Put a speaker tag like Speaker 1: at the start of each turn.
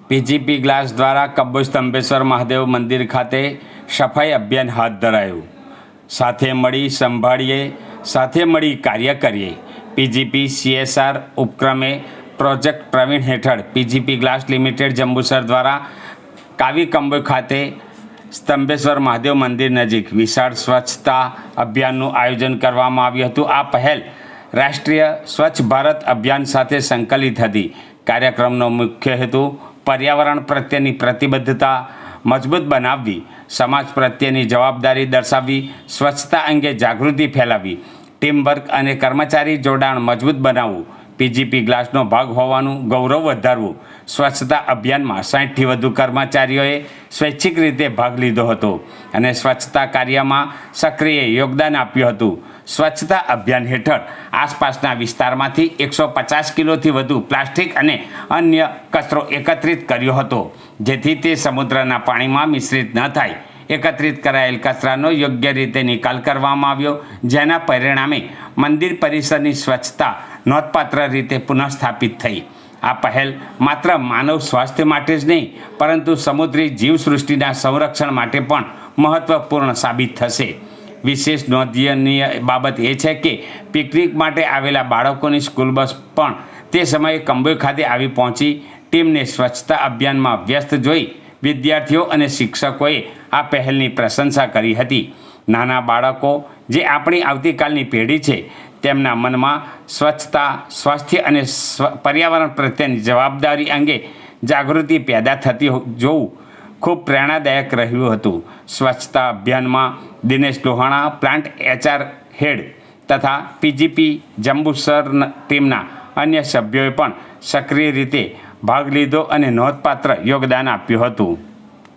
Speaker 1: PGP glass દ્વારા કબ્બો સ્તંભેશ્વર મહાદેવ મંદિર ખાતે સફાઈ અભિયાન હાથ ધરાયું. સાથે મળી સંભાળીએ, સાથે મળી કાર્ય કરીએ. પીજીપી CSR ઉપક્રમે પ્રોજેક્ટ પ્રવીણ હેઠળ પીજીપી ગ્લાસ લિમિટેડ જંબુસર દ્વારા કાવી કંબોઈ ખાતે સ્તંભેશ્વર મહાદેવ મંદિર નજીક વિશાળ સ્વચ્છતા અભિયાનનું આયોજન કરવામાં આવ્યું હતું. આ પહેલ રાષ્ટ્રીય સ્વચ્છ ભારત અભિયાન સાથે સંકલિત હતી. કાર્યક્રમનો મુખ્ય હેતુ પર્યાવરણ પ્રત્યેની પ્રતિબદ્ધતા મજબૂત બનાવવી, સમાજ પ્રત્યેની જવાબદારી દર્શાવવી, સ્વચ્છતા અંગે જાગૃતિ ફેલાવવી, ટીમવર્ક અને કર્મચારી જોડાણ મજબૂત બનાવવું, પીજીપી ગ્લાસનો ભાગ હોવાનું ગૌરવ વધારવું. સ્વચ્છતા અભિયાનમાં 60થી વધુ કર્મચારીઓએ સ્વૈચ્છિક રીતે ભાગ લીધો હતો અને સ્વચ્છતા કાર્યમાં સક્રિય યોગદાન આપ્યું હતું. સ્વચ્છતા અભિયાન હેઠળ આસપાસના વિસ્તારમાંથી 150 કિલોથી વધુ પ્લાસ્ટિક અને અન્ય કચરો એકત્રિત કર્યો હતો, જેથી તે સમુદ્રના પાણીમાં મિશ્રિત ન થાય. એકત્રિત કરાયેલ કચરાનો યોગ્ય રીતે નિકાલ કરવામાં આવ્યો, જેના પરિણામે મંદિર પરિસરની સ્વચ્છતા નોંધપાત્ર રીતે પુનઃસ્થાપિત થઈ. આ પહેલ માત્ર માનવ સ્વાસ્થ્ય માટે જ નહીં, પરંતુ સમુદ્રી જીવસૃષ્ટિના સંરક્ષણ માટે પણ મહત્ત્વપૂર્ણ સાબિત થશે. વિશેષ નોંધનીય બાબત એ છે કે પિકનિક માટે આવેલા બાળકોની સ્કૂલ બસ પણ તે સમયે કંબોઈ ખાતે આવી પહોંચી. ટીમને સ્વચ્છતા અભિયાનમાં વ્યસ્ત જોઈ વિદ્યાર્થીઓ અને શિક્ષકોએ આ પહેલની પ્રશંસા કરી હતી. નાના બાળકો, જે આપણી આવતીકાલની પેઢી છે, તેમના મનમાં સ્વચ્છતા, સ્વાસ્થ્ય અને પર્યાવરણ પ્રત્યેની જવાબદારી અંગે જાગૃતિ પેદા થતી જોવું ખૂબ પ્રેરણાદાયક રહ્યું હતું. સ્વચ્છતા અભિયાનમાં દિનેશ લોહાણા, પ્લાન્ટ HR હેડ તથા પીજીપી જંબુસર ટીમના અન્ય સભ્યોએ પણ સક્રિય રીતે ભાગ લીધો અને નોંધપાત્ર યોગદાન આપ્યું હતું.